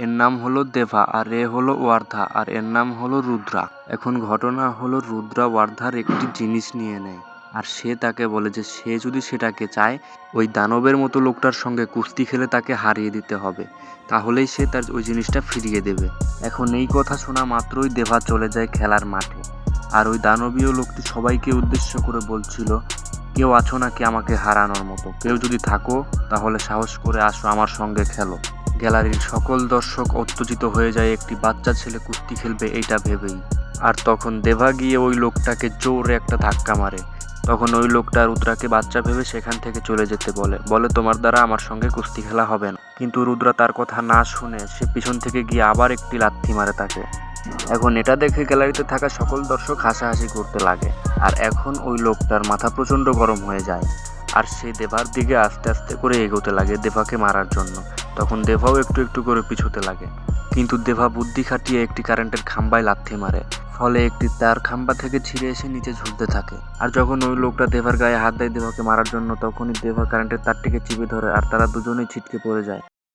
এর নাম হলো দেভা আর এ হলো ওয়ার্ধা আর এর নাম হলো রুদ্রা। এখন ঘটনা হলো রুদ্রা ওয়ার্ধার একটি জিনিস নিয়ে নেয় আর সে তাকে বলে যে সে যদি সেটাকে চায় ওই দানবের মতো লোকটার সঙ্গে কুস্তি খেলে তাকে হারিয়ে দিতে হবে, তাহলেই সে তার ওই জিনিসটা ফিরিয়ে দেবে। এখন এই কথা শোনা মাত্রই দেভা চলে যায় খেলার মাঠে আর ওই দানবীয় লোকটি সবাইকে উদ্দেশ্য করে বলছিল, কেউ আছো নাকি আমাকে হারানোর মতো? কেউ যদি থাকো তাহলে সাহস করে আসো আমার সঙ্গে খেলো। গ্যালারির সকল দর্শক উত্তেজিত হয়ে যায় একটি বাচ্চা ছেলে কুস্তি খেলবে এইটা ভেবেই। আর তখন দেভা গিয়ে ওই লোকটাকে জোরে একটা ধাক্কা মারে। তখন ওই লোকটা রুদ্রাকে বাচ্চা ভেবে সেখান থেকে চলে যেতে বলে তোমার দ্বারা আমার সঙ্গে কুস্তি খেলা হবে না। কিন্তু রুদ্রা তার কথা না শুনে সে পিছন থেকে গিয়ে আবার একটি লাথি মারে তাকে। এখন এটা দেখে গ্যালারিতে থাকা সকল দর্শক হাসাহাসি করতে লাগে আর এখন ওই লোকটার মাথা প্রচণ্ড গরম হয়ে যায় আর সে দেভার দিকে আস্তে আস্তে করে এগোতে লাগে দেভাকে মারার জন্য। তখন দেভাও একটু একটু করে পিছোতে লাগে, কিন্তু দেভা বুদ্ধি খাটিয়ে একটি কারেন্টের খাম্বায় লাথি মারে, ফলে একটি তার খাম্বা থেকে ছিঁড়ে এসে নিচে ঝুলতে থাকে। আর যখন ওই লোকটা দেভার গায়ে হাত দেয় দেভাকে মারার জন্য, তখনই দেভা কারেন্টের তারটিকে চিপে ধরে আর তারা দুজনেই ছিটকে পড়ে যায়।